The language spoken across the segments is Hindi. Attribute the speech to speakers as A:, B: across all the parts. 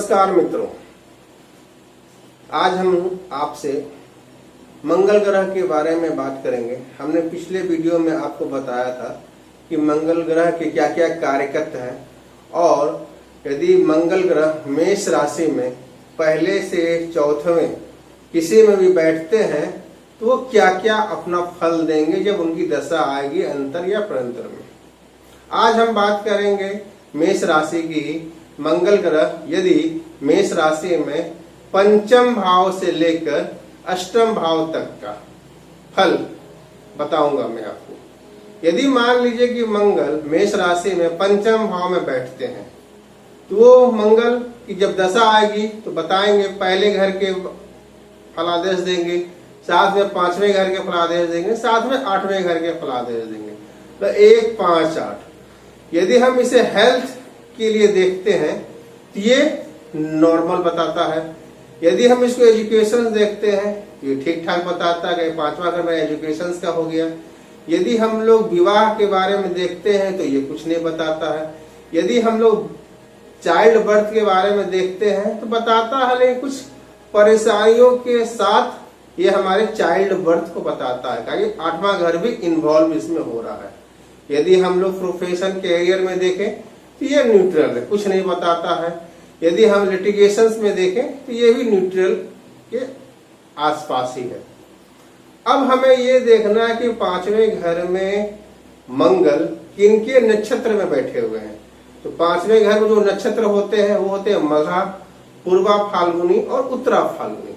A: नमस्कार मित्रों, आज हम आपसे मंगल ग्रह के बारे में बात करेंगे। हमने पिछले वीडियो में आपको बताया था कि मंगल ग्रह के क्या क्या कार्यकर्ता हैं और यदि मंगल ग्रह मेष राशि में पहले से चौथवें किसी में भी बैठते हैं तो वो क्या क्या अपना फल देंगे जब उनकी दशा आएगी अंतर या प्रंतर में। आज हम बात करेंगे मेष राशि की। मंगल ग्रह यदि मेष राशि में पंचम भाव से लेकर अष्टम भाव तक का फल बताऊंगा मैं आपको। यदि मान लीजिए कि मंगल मेष राशि में पंचम भाव में बैठते हैं तो वो मंगल की जब दशा आएगी तो बताएंगे, पहले घर के फलादेश देंगे, साथ में पांचवें घर के फलादेश देंगे, साथ में आठवें घर के फलादेश देंगे। तो 1, 5, 8 यदि हम इसे हेल्थ के लिए देखते हैं तो ये नॉर्मल बताता है। यदि हम इसको एजुकेशन देखते हैं ये ठीक ठाक बताता है कि पांचवा घर में एजुकेशन का हो गया। यदि हम लोग विवाह के बारे में देखते हैं तो ये कुछ नहीं बताता है। यदि हम लोग चाइल्ड बर्थ के बारे में देखते हैं तो बताता है, लेकिन कुछ परेशानियों के साथ ये हमारे चाइल्ड बर्थ को बताता है, क्योंकि आठवां घर भी इन्वॉल्व इसमें हो रहा है। यदि हम लोग प्रोफेशन कैरियर में देखें तो ये न्यूट्रल है, कुछ नहीं बताता है। यदि हम लिटिगेशंस में देखें तो ये भी न्यूट्रल के आसपास ही है। अब हमें ये देखना है कि पांचवें घर में मंगल किनके नक्षत्र में बैठे हुए हैं। तो पांचवें घर में जो नक्षत्र होते हैं वो होते हैं मघा, पूर्वा फाल्गुनी और उत्तरा फाल्गुनी।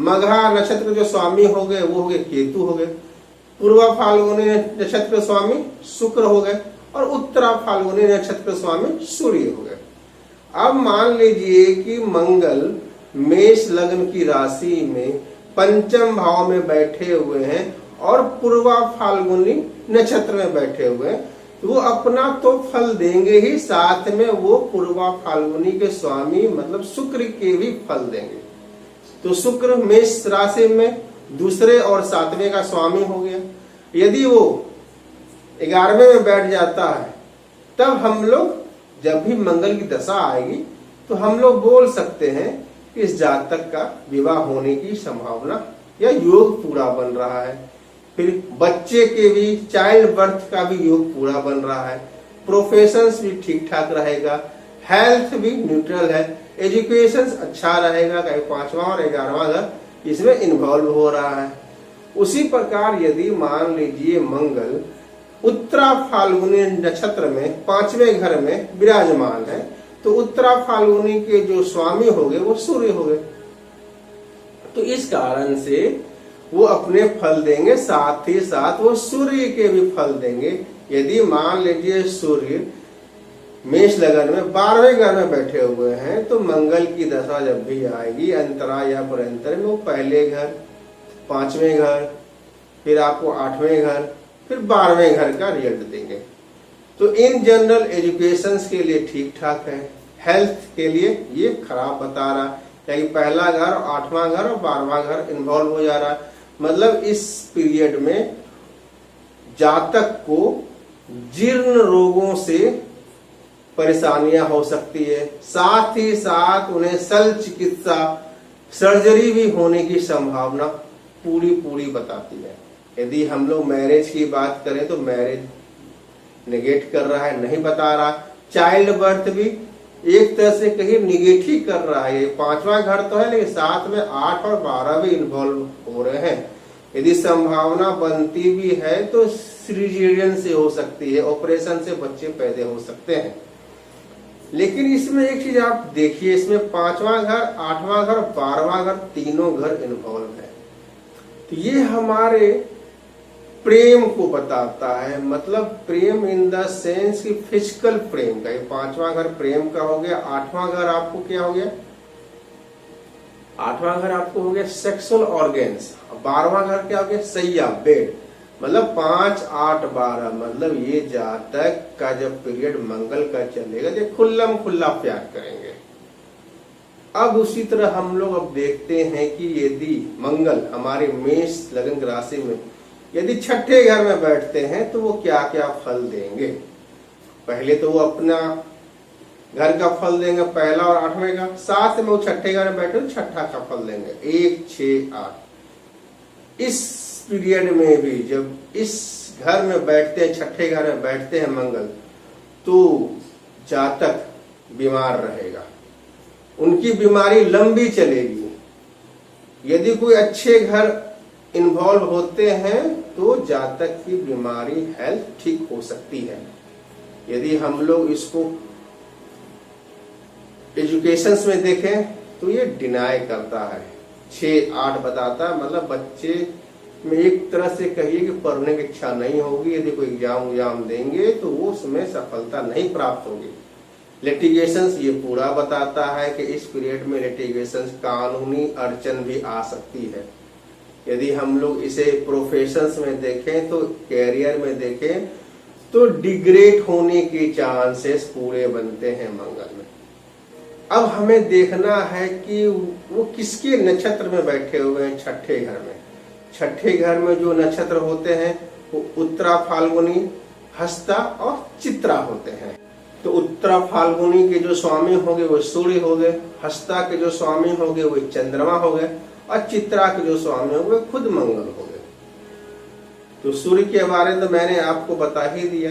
A: मघा नक्षत्र जो स्वामी हो गए वो हो गए केतु हो गए, पूर्वा फाल्गुनी नक्षत्र स्वामी शुक्र हो गए और उत्तरा फाल्गुनी नक्षत्र स्वामी सूर्य हो गए। अब मान लीजिए कि मंगल मेष लग्न की राशि में पंचम भाव में बैठे हुए हैं और पूर्वा फाल्गुनी नक्षत्र में बैठे हुए हैं, तो वो अपना तो फल देंगे ही, साथ में वो पूर्वा फाल्गुनी के स्वामी मतलब शुक्र के भी फल देंगे। तो शुक्र मेष राशि में दूसरे और सातवें का स्वामी हो गया। यदि वो 11वें में बैठ जाता है तब हम लोग जब भी मंगल की दशा आएगी तो हम लोग बोल सकते हैं कि इस जातक का विवाह होने की संभावना या योग पूरा बन रहा है। फिर बच्चे के भी चाइल्ड बर्थ का भी योग पूरा बन रहा है। प्रोफेशंस भी ठीक ठाक रहेगा, हेल्थ भी न्यूट्रल है, एजुकेशन अच्छा रहेगा, कहीं पांचवा और 11वां घर इसमें इन्वॉल्व हो रहा है। उसी प्रकार यदि मान लीजिए मंगल उत्तरा फाल्गुनी नक्षत्र में पांचवें घर में विराजमान है तो उत्तरा फाल्गुनी के जो स्वामी हो गए वो सूर्य हो गए। तो इस कारण से वो अपने फल देंगे, साथ ही साथ वो सूर्य के भी फल देंगे। यदि मान लीजिए सूर्य मेष लग्न में 12वें घर में बैठे हुए हैं तो मंगल की दशा जब भी आएगी अंतरा या प्रंतर में वो पहले घर, पांचवें घर, फिर आपको 8वें घर, फिर 12वें घर का रिजल्ट देंगे। तो इन जनरल एजुकेशन के लिए ठीक ठाक है, हेल्थ के लिए ये खराब बता रहा है, क्योंकि पहला घर, 8वां घर और 12वां घर इन्वॉल्व हो जा रहा है। मतलब इस पीरियड में जातक को जीर्ण रोगों से परेशानियां हो सकती है, साथ ही साथ उन्हें शल्य चिकित्सा सर्जरी भी होने की संभावना पूरी बताती है। यदि हम लोग मैरिज की बात करें तो मैरिज नेगेट कर रहा है, नहीं बता रहा। चाइल्ड बर्थ भी एक तरह से कहीं निगेटिव कर रहा है। ये 5वां घर तो है लेकिन साथ में 8 और 12 भी इन्वॉल्व हो रहे हैं। यदि संभावना बनती भी है तो सिजेरियन से हो सकती है, ऑपरेशन से बच्चे पैदा हो सकते हैं। लेकिन इसमें एक चीज आप देखिए, इसमें 5वां घर, 8वां घर, 12वां घर तीनों घर इन्वॉल्व है। तो ये हमारे प्रेम को बताता है, मतलब प्रेम इन द सेंस की फिजिकल प्रेम का। 5वां घर प्रेम का हो गया, 8वां घर आपको क्या हो गया, 8वां घर आपको हो गया सेक्सुअल ऑर्गेन्स, 12वां घर क्या हो गया सैया, बेड। मतलब 5, 8, 12 मतलब ये जातक का जब पीरियड मंगल का चलेगा तो खुल्लम खुल्ला प्यार करेंगे। अब उसी तरह हम लोग अब देखते हैं कि यदि मंगल हमारे मेष लग्न राशि में यदि छठे घर में बैठते हैं तो वो क्या क्या फल देंगे। पहले तो वो अपना घर का फल देंगे, पहला और 8वें का। साथ में वो छठे घर में बैठे तो छठा का फल देंगे, 1, 6, 8। इस पीरियड में भी जब इस घर में बैठते हैं, छठे घर में बैठते हैं मंगल, तो जातक बीमार रहेगा, उनकी बीमारी लंबी चलेगी। यदि कोई अच्छे घर इन्वॉल्व होते हैं तो जातक की बीमारी हेल्थ ठीक हो सकती है। यदि हम लोग इसको एजुकेशंस में देखें तो ये डिनाई करता है, 6, 8 बताता है, मतलब बच्चे में एक तरह से कहिए कि पढ़ने की इच्छा नहीं होगी। यदि कोई एग्जाम देंगे तो वो उसमें सफलता नहीं प्राप्त होगी। लिटिगेशंस ये पूरा बताता है कि इस पीरियड में लिटिगेशंस कानूनी अड़चन भी आ सकती है। यदि हम लोग इसे प्रोफेशंस में देखें तो कैरियर में देखें तो डिग्रेड होने के चांसेस पूरे बनते हैं मंगल में। अब हमें देखना है कि वो किसके नक्षत्र में बैठे हुए हैं। छठे घर में, छठे घर में जो नक्षत्र होते हैं वो उत्तरा, फाल्गुनी, हस्ता और चित्रा होते हैं। तो उत्तरा फाल्गुनी के जो स्वामी होंगे वो सूर्य हो गए, हस्ता के जो स्वामी होंगे वो चंद्रमा हो गए, और चित्रा के जो स्वामी होंगे खुद मंगल हो गए। तो सूर्य के बारे में तो मैंने आपको बता ही दिया।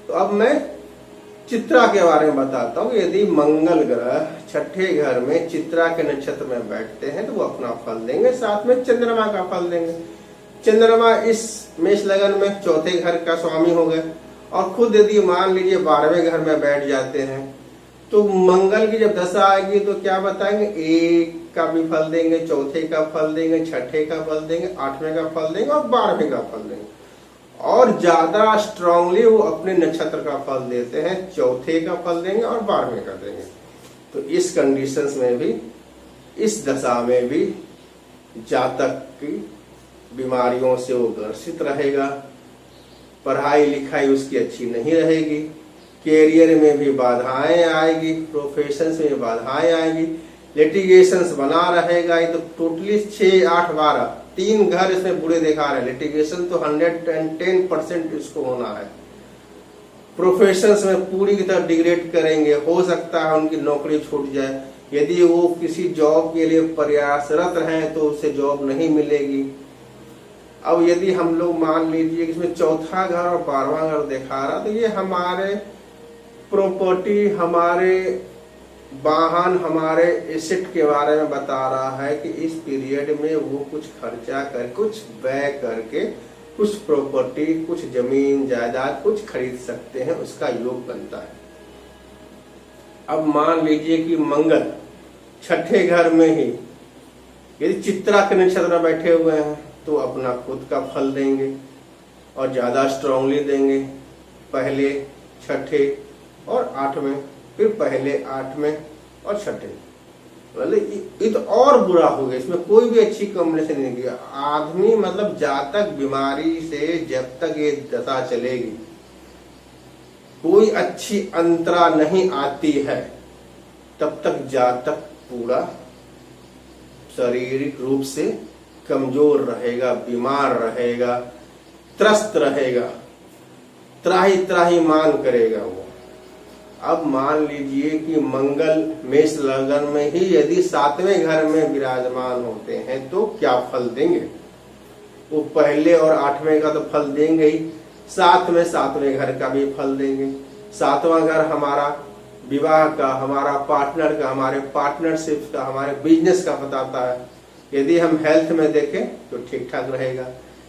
A: तो अब मैं चित्रा के बारे में बताता हूँ। यदि मंगल ग्रह छठे घर में चित्रा के नक्षत्र में बैठते हैं तो वो अपना फल देंगे, साथ में चंद्रमा का फल देंगे। चंद्रमा इस मेष लगन में चौथे घर का स्वामी हो गए, और खुद यदि मान लीजिए 12वें घर में बैठ जाते हैं तो मंगल की जब दशा आएगी तो क्या बताएंगे, 1 का भी फल देंगे, चौथे का फल देंगे, छठे का फल देंगे, 8वें का फल देंगे और 12वें का फल देंगे। और ज्यादा स्ट्रांगली वो अपने नक्षत्र का फल देते हैं, चौथे का फल देंगे और 12वें का देंगे। तो इस कंडीशंस में भी, इस दशा में भी जातक की बीमारियों से वो ग्रसित रहेगा, पढ़ाई लिखाई उसकी अच्छी नहीं रहेगी, कैरियर में भी बाधाएं आएगी, प्रोफेशन में बाधाएं आएगी, लिटिगेशंस बना रहेगा। ये तो टोटली 6, 8, 12 3 घर इसमें बुरे दिखा रहे हैं। लिटिगेशन तो 110% इसको होना है। प्रोफेशंस में पूरी की तरह डिग्रेड करेंगे, हो सकता है उनकी नौकरी छूट जाए। यदि वो किसी जॉब के लिए प्रयासरत हैं तो उसे जॉब नहीं मिलेगी। अब यदि हम लोग मान लीजिए कि इसमें चौथा घर और 12वां घर दिखा रहा, तो ये हमारे प्रॉपर्टी, हमारे वाहन, हमारे एसेट के बारे में बता रहा है कि इस पीरियड में वो कुछ खर्चा कर, कुछ व्यय करके कुछ प्रॉपर्टी, कुछ जमीन जायदाद कुछ खरीद सकते हैं, उसका योग बनता है। अब मान लीजिए कि मंगल छठे घर में ही यदि चित्रा के नक्षत्र में बैठे हुए हैं तो अपना खुद का फल देंगे और ज्यादा स्ट्रांगली देंगे, पहले, छठे और 8वें, फिर पहले, 8वें और छठे। मतलब ये तो और बुरा हो गया, इसमें कोई भी अच्छी कॉम्बिनेशन नहीं किया। आदमी मतलब जातक बीमारी से जब तक ये दशा चलेगी कोई अच्छी अंतरा नहीं आती है, तब तक जातक पूरा शारीरिक रूप से कमजोर रहेगा, बीमार रहेगा, त्रस्त रहेगा, त्राही त्राही मान करेगा वो। अब मान लीजिए कि मंगल मेष लगन में ही यदि 7वें घर में विराजमान होते हैं तो क्या फल देंगे। वो पहले और 8वें का तो फल देंगे ही, साथ में 7वें घर का भी फल देंगे। 7वां घर हमारा विवाह का, हमारा पार्टनर का, हमारे पार्टनरशिप का, हमारे बिजनेस का बताता है। यदि हम हेल्थ में देखें तो ठीक ठाक रहेगा।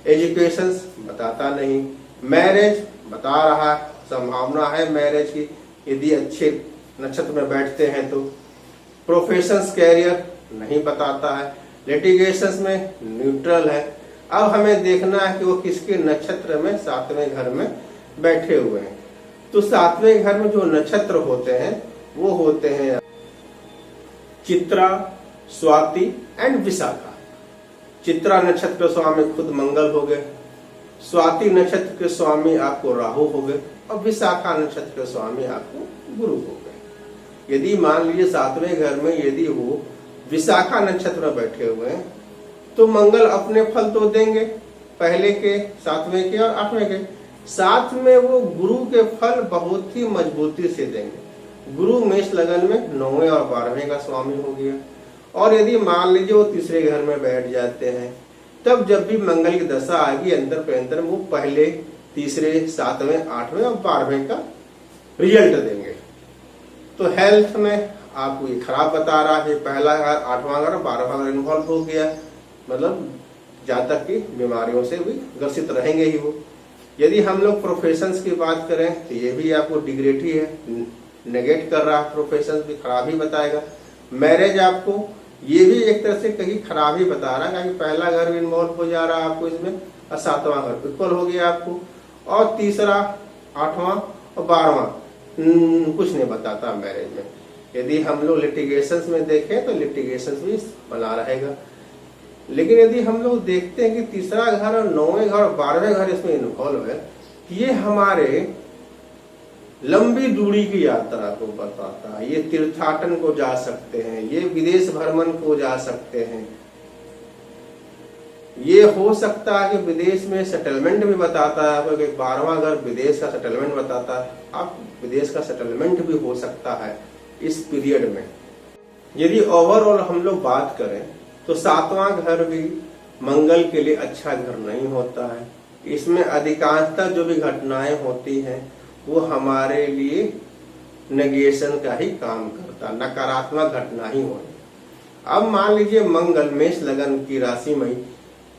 A: एजुकेशन बताता नहीं, मैरिज बता रहा है, संभावना है मैरिज की यदि अच्छे नक्षत्र में बैठते हैं तो। प्रोफेशंस, कैरियर नहीं बताता है। लिटिगेशंस में न्यूट्रल है। अब हमें देखना है कि वो किसके नक्षत्र में 7वें घर में बैठे हुए हैं। तो 7वें घर में जो नक्षत्र होते हैं वो होते हैं चित्रा, स्वाति एंड विशाखा। चित्रा नक्षत्र के स्वामी खुद मंगल हो गए, स्वाति नक्षत्र के स्वामी आपको राहु हो गए, और विशाखा नक्षत्र के स्वामी आपको गुरु हो गए। यदि मान लीजिए 7वें घर में यदि वो विशाखा नक्षत्र में बैठे हुए हैं तो मंगल अपने फल तो देंगे, पहले के, 7वें के और 8वें के। साथ में वो गुरु के फल बहुत ही मजबूती से देंगे। गुरु मेष लगन में 9वें और 12वें का स्वामी हो गया। और यदि मान लीजिए वो तीसरे घर में बैठ जाते हैं, तब जब भी मंगल की दशा आएगी अंतर पे वो पहले, तीसरे, 7वें, 8वें और 12वें का रिजल्ट देंगे। तो हेल्थ में आपको ये खराब बता रहा है, पहला घर, 8वां घर और 12वां घर इन्वॉल्व हो गया, मतलब जातक की बीमारियों से भी ग्रसित रहेंगे ही वो। यदि हम लोग प्रोफेशंस की बात करें तो ये भी आपको डिग्रेट ही है, नेगेट कर रहा है, प्रोफेशंस भी खराब ही बताएगा। मैरिज आपको ये भी एक तरह से कहीं खराब ही बता रहा है, क्योंकि पहला घर भी इन्वॉल्व हो जा रहा है आपको इसमें, और 7वां घर इक्वल हो गया आपको, और तीसरा, 8वां और 12वां कुछ नहीं बताता मैरिज में। यदि हम लोग लिटिगेशंस में देखें तो लिटिगेशंस भी बना रहेगा। लेकिन यदि हम लोग देखते हैं कि तीसरा घर और 9वें घर और 12वें घर इसमें इन्वॉल्व है, ये हमारे लंबी दूरी की यात्रा को बताता है। ये तीर्थाटन को जा सकते हैं, ये विदेश भ्रमण को जा सकते हैं, ये हो सकता है कि विदेश में सेटलमेंट भी बताता है आपको, 12वां घर विदेश का सेटलमेंट बताता है, आप विदेश का सेटलमेंट भी हो सकता है इस पीरियड में। यदि ओवरऑल हम लोग बात करें तो 7वां घर भी मंगल के लिए अच्छा घर नहीं होता है। इसमें अधिकांशतः जो भी घटनाएं होती हैं वो हमारे लिए नेगेशन का ही काम करता, नकारात्मक घटना ही होगी। अब मान लीजिए मंगल मेष लगन की राशि में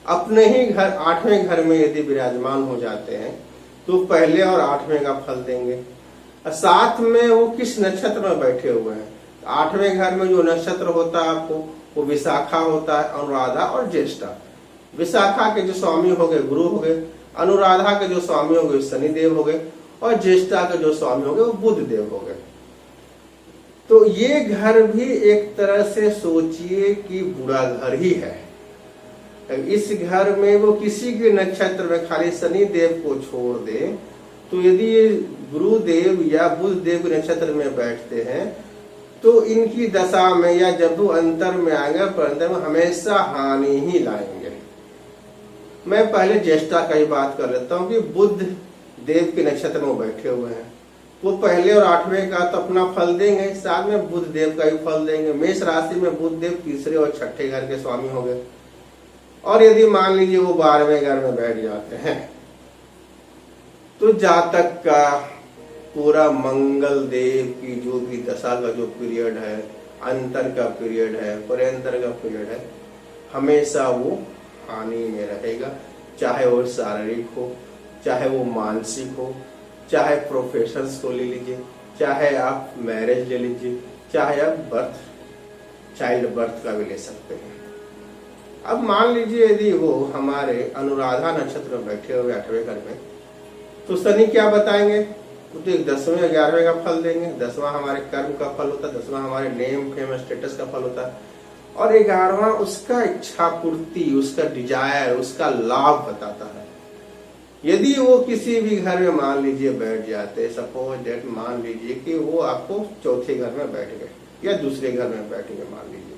A: अपने ही घर 8वें घर में यदि विराजमान हो जाते हैं तो पहले और 8वें का फल देंगे। साथ में वो किस नक्षत्र में बैठे हुए हैं, 8वें घर में जो नक्षत्र होता है आपको वो विशाखा होता है, अनुराधा और ज्येष्ठा। विशाखा के जो स्वामी हो गए गुरु हो गए, अनुराधा के जो स्वामी हो गए शनिदेव हो गए, और ज्येष्ठा के जो स्वामी हो गए वो बुध देव हो गए। तो ये घर भी एक तरह से सोचिए कि बुरा घर ही है। इस घर में वो किसी के नक्षत्र में खाली शनि देव को छोड़ दे, तो यदि ये गुरुदेव या बुध देव के नक्षत्र में बैठते हैं तो इनकी दशा में या जब वो अंतर में आएंगे पर अंतर में हमेशा हानि ही लाएंगे। मैं पहले ज्येष्ठा का ही बात कर लेता हूँ कि बुध देव के नक्षत्र में बैठे हुए हैं, वो पहले और 8वें का तो अपना फल देंगे, साथ में बुध देव का भी फल देंगे। मेष राशि में बुध देव तीसरे और 6ठे घर के स्वामी हो गए। और यदि मान लीजिए वो 12वें घर में बैठ जाते हैं तो जातक का पूरा मंगल देव की जो भी दशा का जो पीरियड है, अंतर का पीरियड है, पर्यंतर का पीरियड है, हमेशा वो हानि में रहेगा। चाहे वो शारीरिक हो, चाहे वो मानसिक हो, चाहे प्रोफेशंस को ले लीजिए, चाहे आप मैरिज ले लीजिए, चाहे आप बर्थ, चाइल्ड बर्थ का भी ले सकते हैं। अब मान लीजिए यदि वो हमारे अनुराधा नक्षत्र में बैठे हुए 8वें घर में, तो शनि क्या बताएंगे, तो 10वें 11वें का फल देंगे। 10वां हमारे कर्म का फल होता है, 10वां हमारे नेम फेम स्टेटस का फल होता है, और 11वां उसका इच्छा पूर्ति, उसका डिजायर, उसका लाभ बताता है। यदि वो किसी भी घर में मान लीजिए बैठ जाते, सपोज डेट मान लीजिए कि वो आपको चौथे घर में बैठ गए या दूसरे घर में बैठ गए मान लीजिए,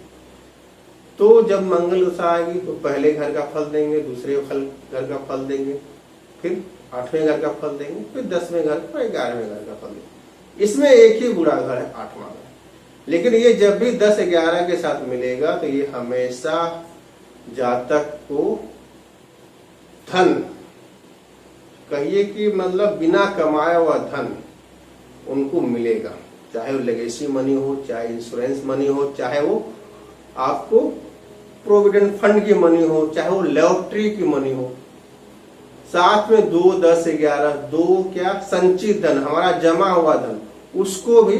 A: तो जब मंगल दशा आएगी तो पहले घर का फल देंगे, दूसरे घर का फल देंगे, फिर 8वें घर का फल देंगे, फिर 10वें घर का, 11वें घर का फल देंगे। इसमें एक ही बुरा घर है 8वां घर। लेकिन ये जब भी 10-11 के साथ मिलेगा तो ये हमेशा जातक को धन, कहिए कि मतलब बिना कमाया हुआ धन उनको मिलेगा, चाहे वो लेगेसी मनी हो, चाहे इंश्योरेंस मनी हो, चाहे वो आपको प्रोविडेंट फंड की मनी हो, चाहे वो लॉटरी की मनी हो। साथ में 2, 10, 11, 2 क्या संचित धन, हमारा जमा हुआ धन, उसको भी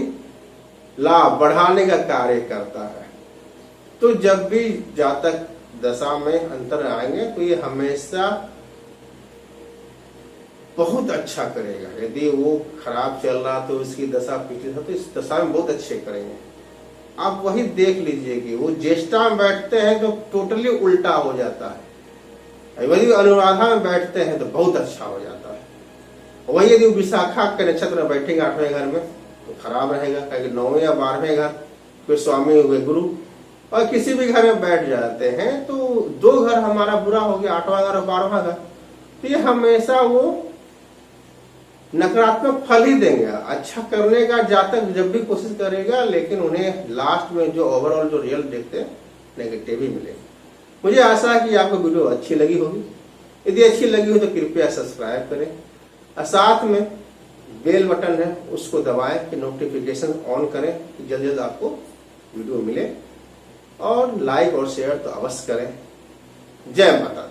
A: लाभ बढ़ाने का कार्य करता है। तो जब भी जातक दशा में अंतर आएंगे तो ये हमेशा बहुत अच्छा करेगा। यदि वो खराब चल रहा तो इसकी दशा पिछली तो इस दशा में बहुत अच्छे करेंगे। आप वही देख लीजिए कि वो ज्येष्ठा में बैठते हैं तो टोटली उल्टा हो जाता है, वही अनुराधा में बैठते हैं तो बहुत अच्छा हो जाता है। वही यदि विशाखा के नक्षत्र में बैठेंगे 8वें घर में तो खराब रहेगा, क्योंकि 9वें या 12वें घर कोई स्वामी हो गए गुरु, और किसी भी घर में बैठ जाते हैं तो 2 घर हमारा बुरा हो गया, 8वां घर और 12वां घर, तो ये हमेशा वो नकारात्मक फल ही देंगे। अच्छा करने का जातक जब भी कोशिश करेगा, लेकिन उन्हें लास्ट में जो ओवरऑल जो रिजल्ट देखते हैं नेगेटिव ही मिलेगा। मुझे आशा है कि आपको वीडियो अच्छी लगी होगी। यदि अच्छी लगी हो तो कृपया सब्सक्राइब करें और साथ में बेल बटन है उसको दबाएं कि नोटिफिकेशन ऑन करें कि जल्द जल्द आपको वीडियो मिले, और लाइक और शेयर तो अवश्य करें। जय माता।